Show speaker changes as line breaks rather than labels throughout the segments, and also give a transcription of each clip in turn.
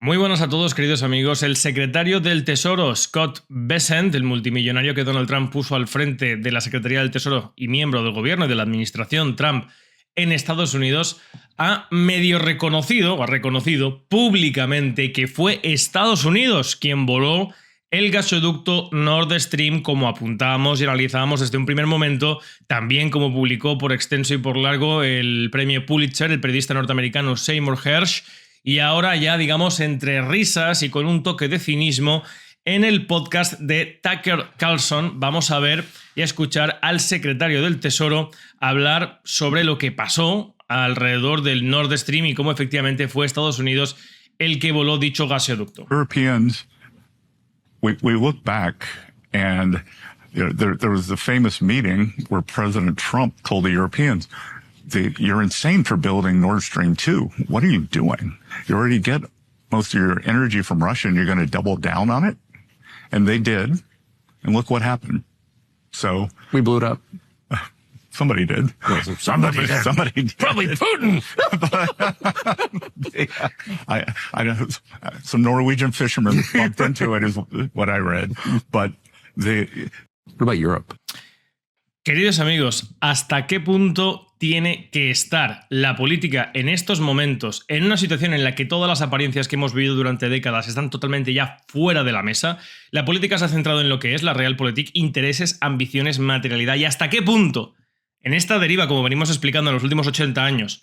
Muy buenas a todos, queridos amigos. El secretario del Tesoro, Scott Bessent, el multimillonario que Donald Trump puso al frente de la Secretaría del Tesoro y miembro del gobierno y de la administración Trump en Estados Unidos, ha reconocido públicamente que fue Estados Unidos quien voló el gasoducto Nord Stream, como apuntábamos y analizábamos desde un primer momento, también como publicó por extenso y por largo el premio Pulitzer, el periodista norteamericano Seymour Hersh. Y ahora ya, digamos, entre risas y con un toque de cinismo, en el podcast de Tucker Carlson vamos a ver y a escuchar al secretario del Tesoro hablar sobre lo que pasó alrededor del Nord Stream y cómo efectivamente fue Estados Unidos el que voló dicho gasoducto.
Europeans, we look back and there was the famous meeting where President Trump told the Europeans, you're insane for building Nord Stream 2. What are you doing? You already get most of your energy from Russia and you're going to double down on it? And they did. And look what happened. So
we blew it up.
Somebody did. Somebody did.
Probably Putin.
I know some Norwegian fishermen bumped into it is what I read. But
What about Europe?
Queridos amigos, ¿hasta qué punto tiene que estar la política en estos momentos, en una situación en la que todas las apariencias que hemos vivido durante décadas están totalmente ya fuera de la mesa? La política se ha centrado en lo que es la realpolitik, intereses, ambiciones, materialidad. ¿Y hasta qué punto, en esta deriva, como venimos explicando en los últimos 80 años,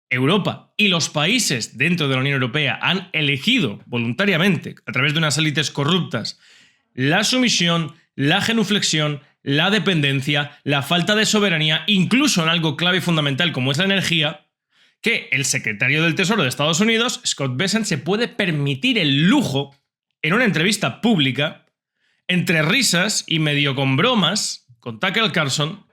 Europa y los países dentro de la Unión Europea han elegido voluntariamente, a través de unas élites corruptas, la sumisión, la genuflexión, la dependencia, la falta de soberanía, incluso en algo clave y fundamental como es la energía, que el secretario del Tesoro de Estados Unidos, Scott Bessent, se puede permitir el lujo, en una entrevista pública, entre risas y medio con bromas, con Tucker Carlson,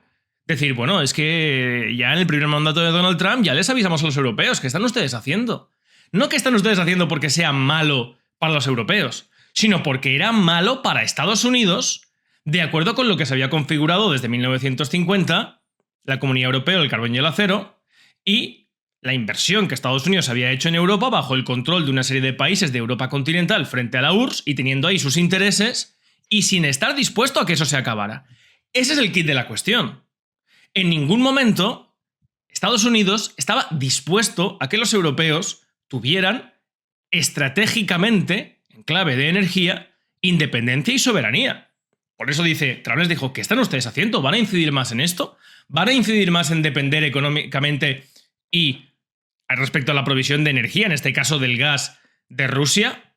decir, bueno, es que ya en el primer mandato de Donald Trump ya les avisamos a los europeos, ¿qué están ustedes haciendo? No que están ustedes haciendo porque sea malo para los europeos, sino porque era malo para Estados Unidos, de acuerdo con lo que se había configurado desde 1950, la Comunidad Europea del Carbón y el Acero, y la inversión que Estados Unidos había hecho en Europa bajo el control de una serie de países de Europa continental frente a la URSS y teniendo ahí sus intereses y sin estar dispuesto a que eso se acabara. Ese es el kit de la cuestión. En ningún momento Estados Unidos estaba dispuesto a que los europeos tuvieran estratégicamente, en clave de energía, independencia y soberanía. Por eso Trump les dijo, ¿qué están ustedes haciendo? ¿Van a incidir más en esto? ¿Van a incidir más en depender económicamente y respecto a la provisión de energía, en este caso del gas, de Rusia?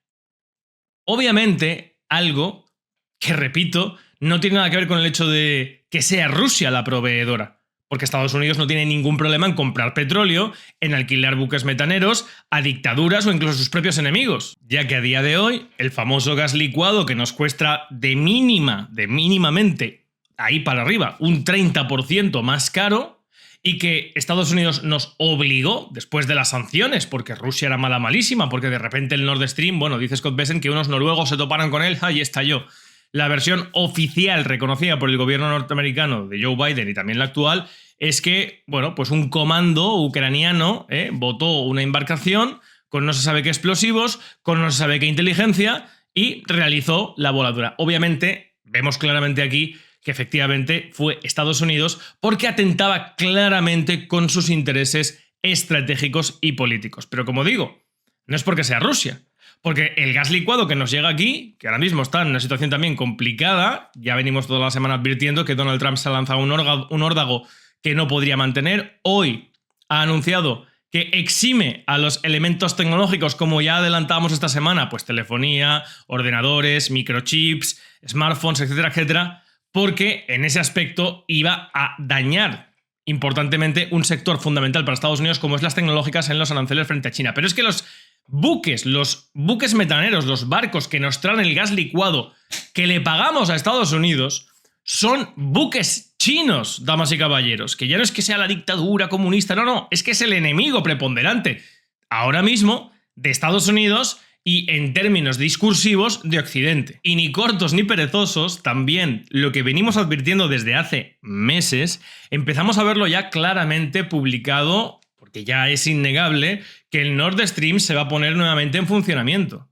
Obviamente, algo que, repito, no tiene nada que ver con el hecho de que sea Rusia la proveedora. Porque Estados Unidos no tiene ningún problema en comprar petróleo, en alquilar buques metaneros a dictaduras o incluso a sus propios enemigos. Ya que a día de hoy, el famoso gas licuado que nos cuesta mínimamente, ahí para arriba, un 30% más caro, y que Estados Unidos nos obligó, después de las sanciones, porque Rusia era malísima, porque de repente el Nord Stream, bueno, dice Scott Bessent que unos noruegos se toparon con él, y estalló. La versión oficial reconocida por el gobierno norteamericano de Joe Biden y también la actual es que, bueno, pues un comando ucraniano botó una embarcación con no se sabe qué explosivos, con no se sabe qué inteligencia y realizó la voladura. Obviamente, vemos claramente aquí que efectivamente fue Estados Unidos porque atentaba claramente con sus intereses estratégicos y políticos. Pero como digo, no es porque sea Rusia. Porque el gas licuado que nos llega aquí, que ahora mismo está en una situación también complicada, ya venimos toda la semana advirtiendo que Donald Trump se ha lanzado un órdago que no podría mantener. Hoy ha anunciado que exime a los elementos tecnológicos, como ya adelantábamos esta semana, pues telefonía, ordenadores, microchips, smartphones, etcétera, etcétera, porque en ese aspecto iba a dañar importantemente un sector fundamental para Estados Unidos como es las tecnológicas en los aranceles frente a China. Pero es que los buques metaneros, los barcos que nos traen el gas licuado que le pagamos a Estados Unidos son buques chinos, damas y caballeros, que ya no es que sea la dictadura comunista, no, es que es el enemigo preponderante ahora mismo de Estados Unidos y en términos discursivos de Occidente. Y ni cortos ni perezosos, también lo que venimos advirtiendo desde hace meses, empezamos a verlo ya claramente publicado porque ya es innegable que el Nord Stream se va a poner nuevamente en funcionamiento.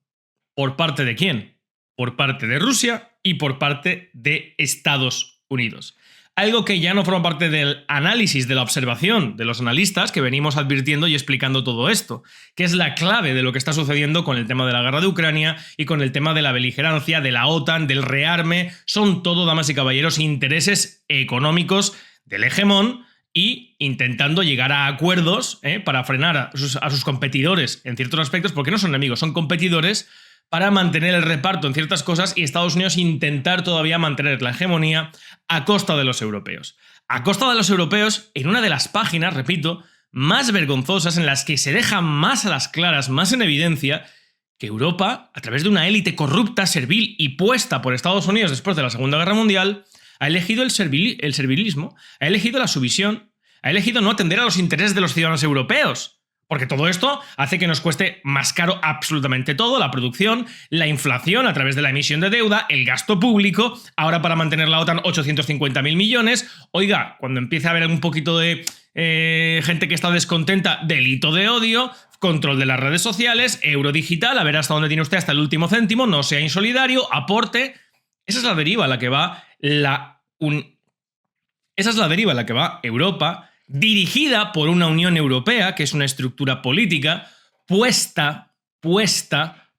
¿Por parte de quién? Por parte de Rusia y por parte de Estados Unidos. Algo que ya no forma parte del análisis, de la observación de los analistas que venimos advirtiendo y explicando todo esto, que es la clave de lo que está sucediendo con el tema de la guerra de Ucrania y con el tema de la beligerancia, de la OTAN, del rearme. Son todo, damas y caballeros, intereses económicos del hegemón y intentando llegar a acuerdos para frenar a sus competidores en ciertos aspectos, porque no son enemigos, son competidores, para mantener el reparto en ciertas cosas y Estados Unidos intentar todavía mantener la hegemonía a costa de los europeos. A costa de los europeos, en una de las páginas, repito, más vergonzosas, en las que se deja más a las claras, más en evidencia, que Europa, a través de una élite corrupta, servil y puesta por Estados Unidos después de la Segunda Guerra Mundial, ha elegido el servilismo, ha elegido la sumisión, ha elegido no atender a los intereses de los ciudadanos europeos. Porque todo esto hace que nos cueste más caro absolutamente todo, la producción, la inflación a través de la emisión de deuda, el gasto público, ahora para mantener la OTAN 850.000 millones. Oiga, cuando empiece a haber un poquito de gente que está descontenta, delito de odio, control de las redes sociales, euro digital, a ver hasta dónde tiene usted hasta el último céntimo, no sea insolidario, aporte. Esa es la deriva a la que va Esa es la deriva a la que va Europa, dirigida por una Unión Europea, que es una estructura política, puesta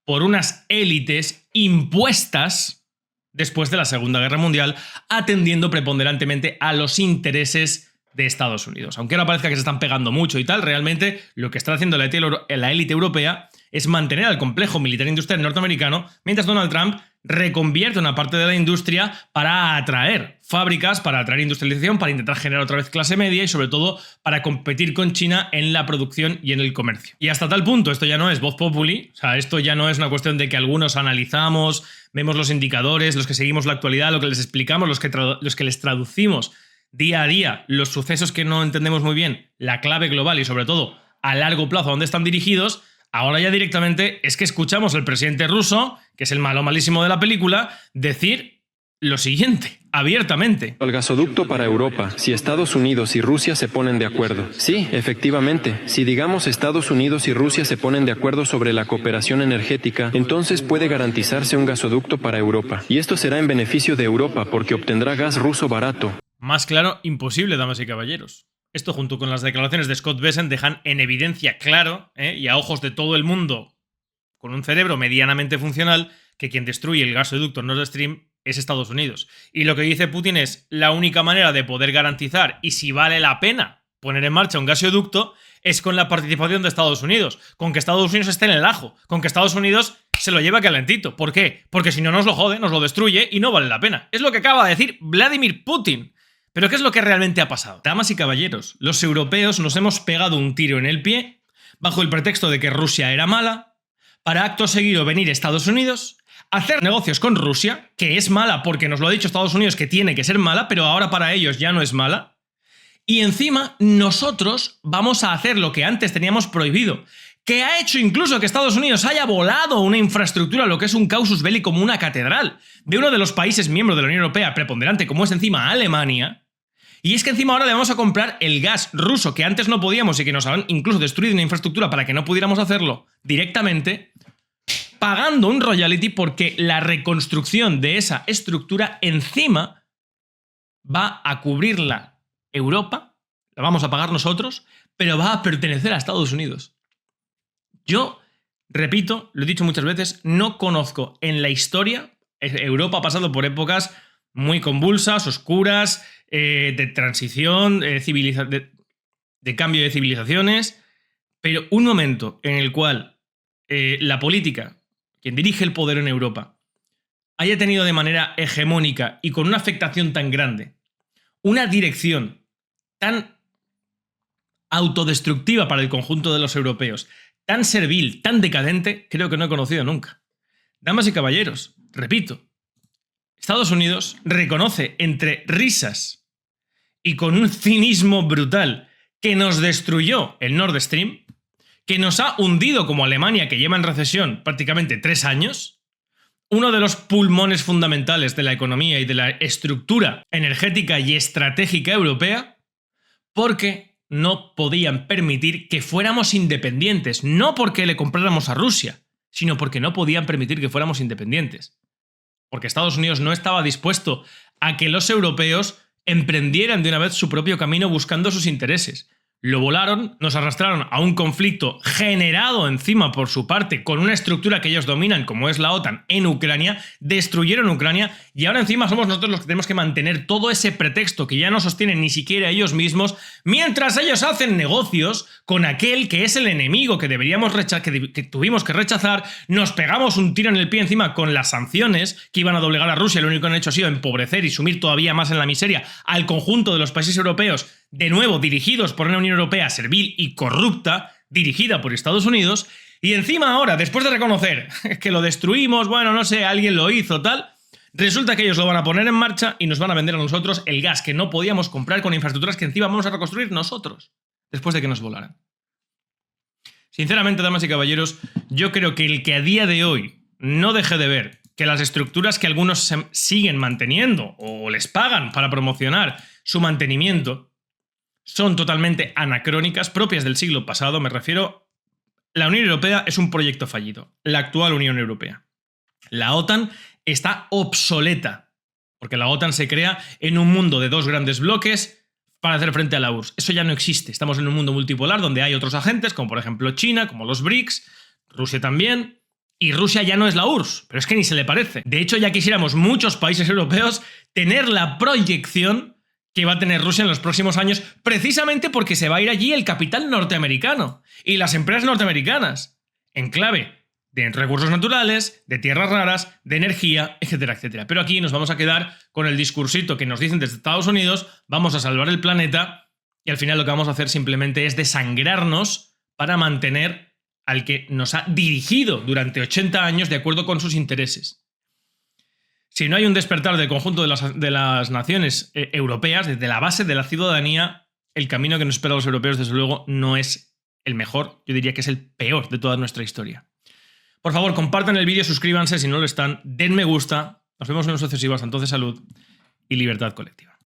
por unas élites impuestas después de la Segunda Guerra Mundial, atendiendo preponderantemente a los intereses de Estados Unidos. Aunque ahora parezca que se están pegando mucho y tal, realmente lo que está haciendo la élite europea es mantener al complejo militar industrial norteamericano, mientras Donald Trump reconvierte una parte de la industria para atraer fábricas, para atraer industrialización, para intentar generar otra vez clase media y sobre todo para competir con China en la producción y en el comercio. Y hasta tal punto, esto ya no es voz populi, o sea, esto ya no es una cuestión de que algunos analizamos, vemos los indicadores, los que seguimos la actualidad, lo que les explicamos, los que les traducimos día a día los sucesos que no entendemos muy bien, la clave global y sobre todo a largo plazo a dónde están dirigidos. Ahora ya directamente es que escuchamos al presidente ruso, que es el malo malísimo de la película, decir lo siguiente, abiertamente.
El gasoducto para Europa, si Estados Unidos y Rusia se ponen de acuerdo. Sí, efectivamente, si digamos Estados Unidos y Rusia se ponen de acuerdo sobre la cooperación energética, entonces puede garantizarse un gasoducto para Europa. Y esto será en beneficio de Europa porque obtendrá gas ruso barato.
Más claro, imposible, damas y caballeros. Esto, junto con las declaraciones de Scott Bessent, dejan en evidencia claro, y a ojos de todo el mundo con un cerebro medianamente funcional, que quien destruye el gasoducto Nord Stream es Estados Unidos. Y lo que dice Putin es la única manera de poder garantizar, y si vale la pena poner en marcha un gasoducto, es con la participación de Estados Unidos, con que Estados Unidos esté en el ajo, con que Estados Unidos se lo lleva calentito. ¿Por qué? Porque si no nos lo jode, nos lo destruye y no vale la pena. Es lo que acaba de decir Vladimir Putin. ¿Pero qué es lo que realmente ha pasado? Damas y caballeros, los europeos nos hemos pegado un tiro en el pie bajo el pretexto de que Rusia era mala, para acto seguido venir Estados Unidos, hacer negocios con Rusia, que es mala porque nos lo ha dicho Estados Unidos que tiene que ser mala, pero ahora para ellos ya no es mala, y encima nosotros vamos a hacer lo que antes teníamos prohibido, que ha hecho incluso que Estados Unidos haya volado una infraestructura, lo que es un casus belli como una catedral, de uno de los países miembros de la Unión Europea preponderante como es encima Alemania. Y es que encima ahora le vamos a comprar el gas ruso que antes no podíamos y que nos han incluso destruido una infraestructura para que no pudiéramos hacerlo directamente, pagando un royalty porque la reconstrucción de esa estructura encima va a cubrirla Europa, la vamos a pagar nosotros, pero va a pertenecer a Estados Unidos. Yo, repito, lo he dicho muchas veces, no conozco en la historia, Europa ha pasado por épocas muy convulsas, oscuras, de transición, de cambio de civilizaciones, pero un momento en el cual la política, quien dirige el poder en Europa, haya tenido de manera hegemónica y con una afectación tan grande, una dirección tan autodestructiva para el conjunto de los europeos, tan servil, tan decadente, creo que no he conocido nunca. Damas y caballeros, repito, Estados Unidos reconoce entre risas y con un cinismo brutal que nos destruyó el Nord Stream, que nos ha hundido como Alemania, que lleva en recesión prácticamente 3 años, uno de los pulmones fundamentales de la economía y de la estructura energética y estratégica europea, porque no podían permitir que fuéramos independientes, no porque le compráramos a Rusia, sino porque no podían permitir que fuéramos independientes. Porque Estados Unidos no estaba dispuesto a que los europeos emprendieran de una vez su propio camino buscando sus intereses. Lo volaron, nos arrastraron a un conflicto generado encima por su parte con una estructura que ellos dominan como es la OTAN en Ucrania, destruyeron Ucrania y ahora encima somos nosotros los que tenemos que mantener todo ese pretexto que ya no sostienen ni siquiera ellos mismos, mientras ellos hacen negocios con aquel que es el enemigo que deberíamos que tuvimos que rechazar, nos pegamos un tiro en el pie encima con las sanciones que iban a doblegar a Rusia, lo único que han hecho ha sido empobrecer y sumir todavía más en la miseria al conjunto de los países europeos, de nuevo dirigidos por una Unión Europea servil y corrupta, dirigida por Estados Unidos, y encima ahora, después de reconocer que lo destruimos, bueno, no sé, alguien lo hizo, tal, resulta que ellos lo van a poner en marcha y nos van a vender a nosotros el gas que no podíamos comprar con infraestructuras que encima vamos a reconstruir nosotros, después de que nos volaran. Sinceramente, damas y caballeros, yo creo que el que a día de hoy no deje de ver que las estructuras que algunos siguen manteniendo o les pagan para promocionar su mantenimiento son totalmente anacrónicas, propias del siglo pasado, me refiero. La Unión Europea es un proyecto fallido, la actual Unión Europea. La OTAN está obsoleta, porque la OTAN se crea en un mundo de dos grandes bloques para hacer frente a la URSS. Eso ya no existe, estamos en un mundo multipolar donde hay otros agentes, como por ejemplo China, como los BRICS, Rusia también, y Rusia ya no es la URSS, pero es que ni se le parece. De hecho, ya quisiéramos muchos países europeos tener la proyección que va a tener Rusia en los próximos años, precisamente porque se va a ir allí el capital norteamericano y las empresas norteamericanas, en clave de recursos naturales, de tierras raras, de energía, etcétera, etcétera. Pero aquí nos vamos a quedar con el discursito que nos dicen desde Estados Unidos, vamos a salvar el planeta, y al final lo que vamos a hacer simplemente es desangrarnos para mantener al que nos ha dirigido durante 80 años de acuerdo con sus intereses. Si no hay un despertar del conjunto de las naciones europeas, desde la base de la ciudadanía, el camino que nos espera a los europeos, desde luego, no es el mejor, yo diría que es el peor de toda nuestra historia. Por favor, compartan el vídeo, suscríbanse si no lo están, den me gusta, nos vemos en un sucesivos, entonces salud y libertad colectiva.